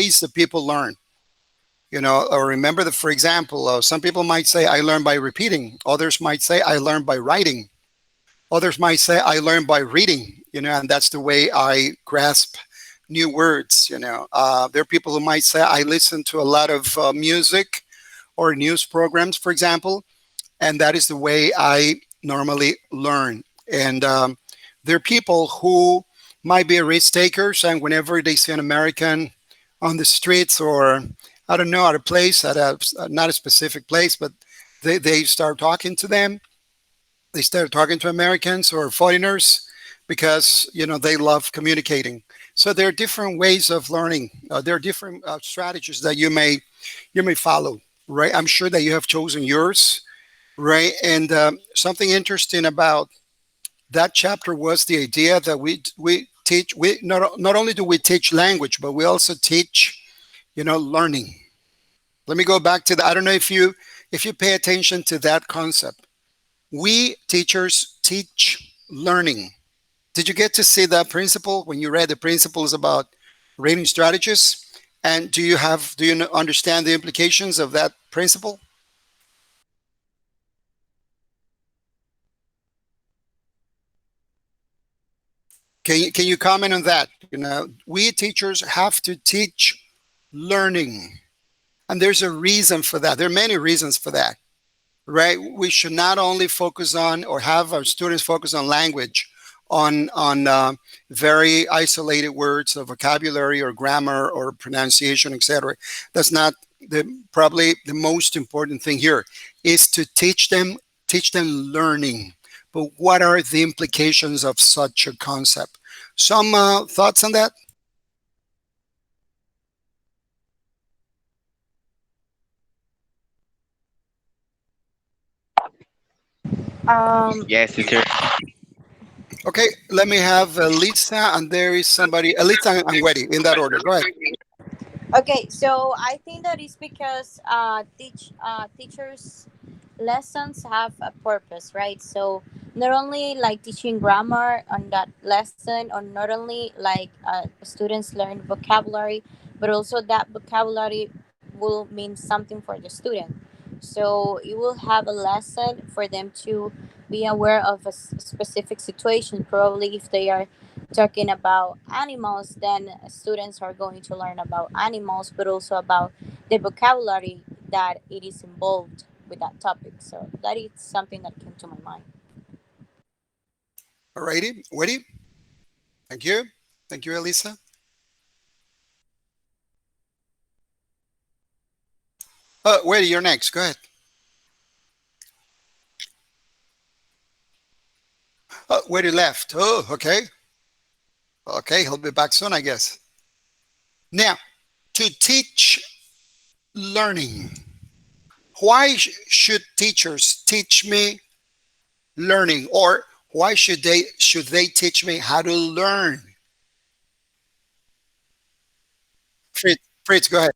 ways that people learn. Or remember that, for example, some people might say, I learn by repeating. Others might say, I learn by writing. Others might say, I learn by reading, and that's the way I grasp new words. There are people who might say, I listen to a lot of music or news programs, for example, and that is the way I normally learn. And there are people who might be risk takers, and whenever they see an American on the streets, or I don't know, at a place, at a not a specific place, but they start talking to them. They start talking to Americans or foreigners because they love communicating. So there are different ways of learning. There are different strategies that you may follow. Right? I'm sure that you have chosen yours. Right? And something interesting about that chapter was the idea that we teach. We not only do we teach language, but we also teach learning. Let me go back to that. I don't know if you pay attention to that concept. We teachers teach learning. Did you get to see that principle when you read the principles about reading strategies? And do you understand the implications of that principle? Can you comment on that? We teachers have to teach learning, and there's a reason for that. There are many reasons for that, right? We should not only focus on, or have our students focus on language, on very isolated words of vocabulary or grammar or pronunciation, etc. That's not probably the most important thing here. Is to teach them learning. But what are the implications of such a concept? Some thoughts on that? Yes, teacher. Okay, let me have Lisa, and there is somebody, Lisa and Weddy, in that order. Go ahead. Okay, so I think that is because teachers lessons have a purpose, right? So not only like teaching grammar on that lesson, or not only like students learn vocabulary, but also that vocabulary will mean something for the student. So you will have a lesson for them to be aware of a specific situation. Probably if they are talking about animals, then students are going to learn about animals, but also about the vocabulary that it is involved with that topic. So that is something that came to my mind. Alrighty, Weddy. Thank you. Thank you, Elisa. Weddy, you're next. Go ahead. Weddy left. Oh, okay. Okay, he'll be back soon, I guess. Now, to teach learning. Why should teachers teach me learning, or why should they teach me how to learn? Fritz, go ahead.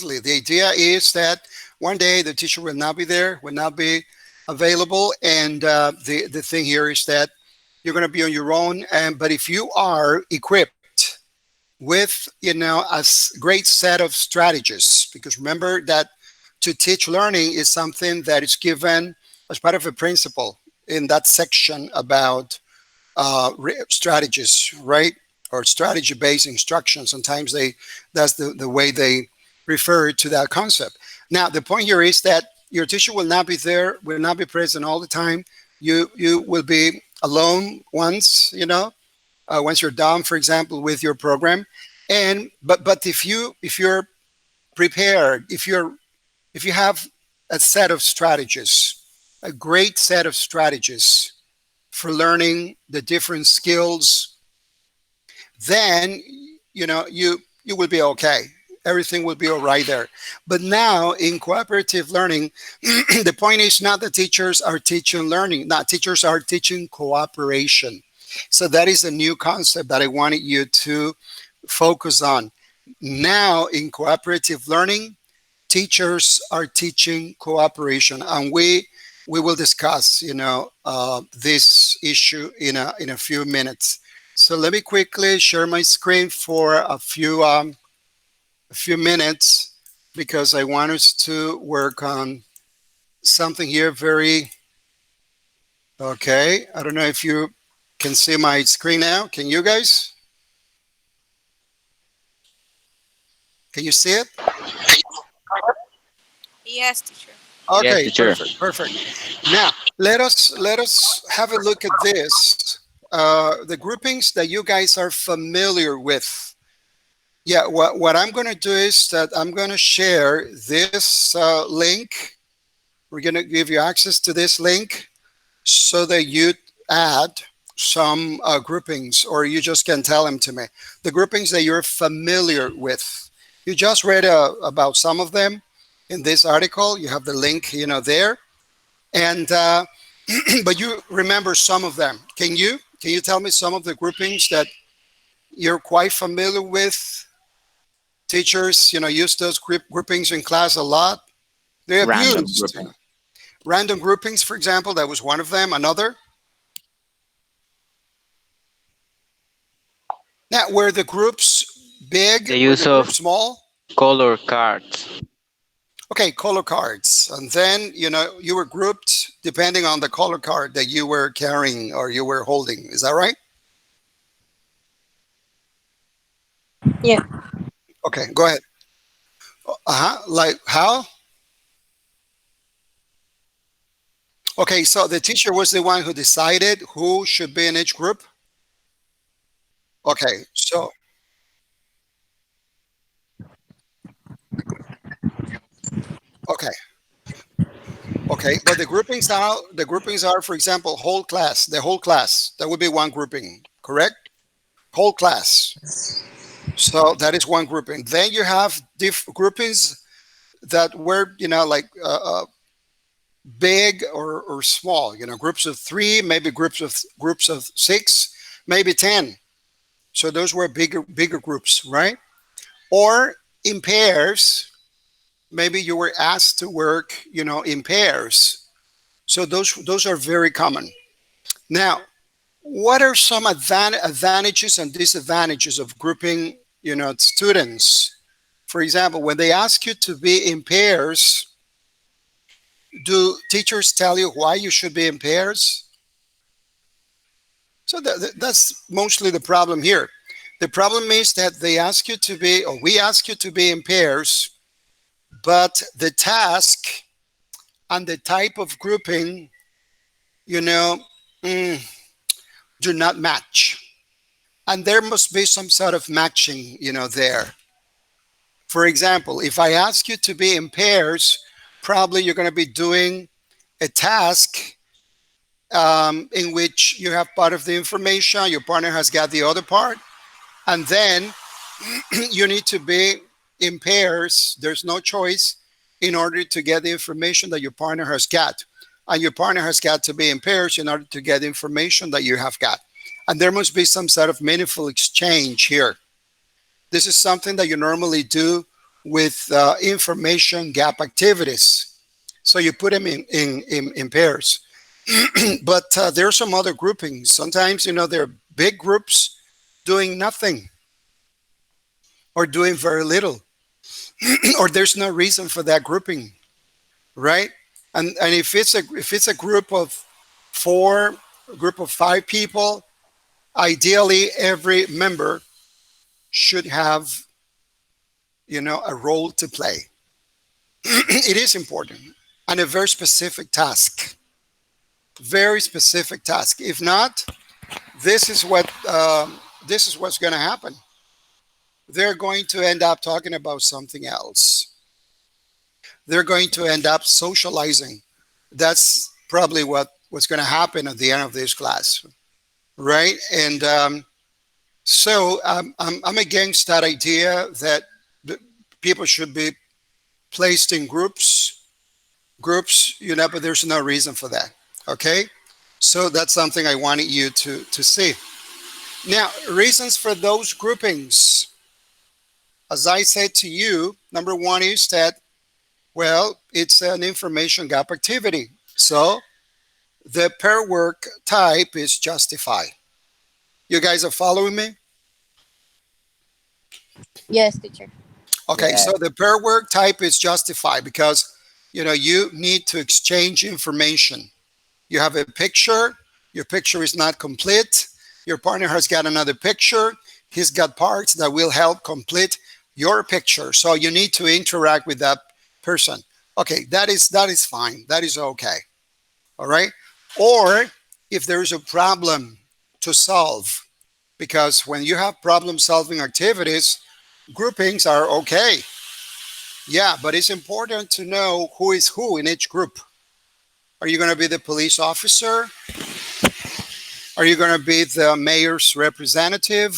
The idea is that one day the teacher will not be there, will not be available, and the thing here is that you're going to be on your own. And but if you are equipped with a great set of strategies, because remember that to teach learning is something that is given as part of a principle in that section about strategies, right? Or strategy-based instruction. Sometimes that's the way they refer to that concept. Now, the point here is that your teacher will not be there, will not be present all the time. You will be alone once you're done, for example, with your program. And but if you're prepared, if you have a set of strategies, a great set of strategies for learning the different skills, then you will be okay. Everything will be all right there. But now in cooperative learning, the point is not that teachers are teaching learning, not teachers are teaching cooperation. So that is a new concept that I wanted you to focus on. Now in cooperative learning, teachers are teaching cooperation, and we will discuss this issue in a few minutes. So let me quickly share my screen for a few minutes because I want us to work on something here very okay. I don't know if you can see my screen now. Can you guys? Can you see it? Yes, teacher. Yes, Okay, teacher. perfect, perfect. Now let us have a look at this. The groupings that you guys are familiar with. Yeah, what I'm going to do is that I'm going to share this link. We're going to give you access to this link so that you add some groupings, or you just can tell them to me. The groupings that you're familiar with. You just read about some of them in this article. You have the link, there, and but you remember some of them. Can you tell me some of the groupings that you're quite familiar with? Teachers, use those groupings in class a lot. They have Random used grouping. random groupings, for example. That was one of them. Another. Now, were the groups big? The Were use the groups of small? color cards. Okay, color cards. And then, you were grouped depending on the color card that you were carrying or you were holding. Is that right? Yeah. Okay, go ahead. Uh-huh. Like how? Okay, so the teacher was the one who decided who should be in each group. Okay, so okay, okay, but the groupings are, for example, whole class, the whole class. That would be one grouping, correct? Whole class. So that is one grouping. Then you have groupings that were, like big or small. Groups of three, maybe groups of six, maybe 10. So those were bigger groups, right? Or in pairs. Maybe you were asked to work, in pairs. So those are very common. Now, what are some advantages and disadvantages of grouping, students? For example, when they ask you to be in pairs, do teachers tell you why you should be in pairs? So that's mostly the problem here. The problem is that they ask you to be, or we ask you to be in pairs, but the task and the type of grouping, you know, mm, do not match. And there must be some sort of matching, there. For example, if I ask you to be in pairs, probably you're going to be doing a task in which you have part of the information, your partner has got the other part, and then you need to be in pairs. There's no choice in order to get the information that your partner has got. And your partner has got to be in pairs in order to get the information that you have got. And there must be some sort of meaningful exchange here. This is something that you normally do with information gap activities. So you put them in pairs. But there are some other groupings. Sometimes, there are big groups doing nothing or doing very little, or there's no reason for that grouping, right? And if it's a group of four, a group of five people, ideally every member should have, a role to play. It is important, and a very specific task. Very specific task. If not, this is what's going to happen. They're going to end up talking about something else. They're going to end up socializing. That's probably what's going to happen at the end of this class, right? And I'm against that idea that the people should be placed in groups, but there's no reason for that. Okay, so that's something I wanted you to see. Now, reasons for those groupings, as I said to you, number one is that, well, it's an information gap activity. So the pair work type is justify. You guys are following me? Yes, teacher. Okay, Yeah. so the pair work type is justify because you need to exchange information. You have a picture, your picture is not complete, your partner has got another picture, he's got parts that will help complete your picture. So you need to interact with that person. Okay, that is fine. That is okay. All right? Or if there is a problem to solve, because when you have problem solving activities, groupings are okay. Yeah, but it's important to know who is who in each group. Are you going to be the police officer? Are you going to be the mayor's representative?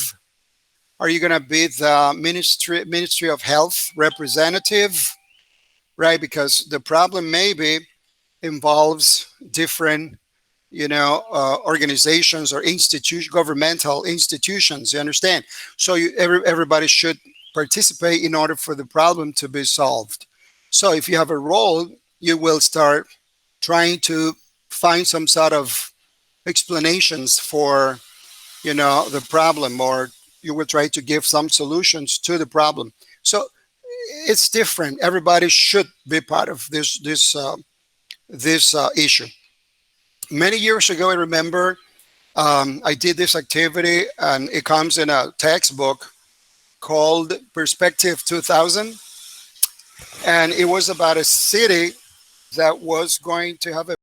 Are you going to be the Ministry of Health representative? Right? Because the problem maybe involves different, organizations or governmental institutions. You understand? So everybody should participate in order for the problem to be solved. So if you have a role, you will start trying to find some sort of explanations for the problem, or you will try to give some solutions to the problem. So it's different. Everybody should be part of this issue. Many years ago, I remember I did this activity, and it comes in a textbook called Perspective 2000, and it was about a city that was going to have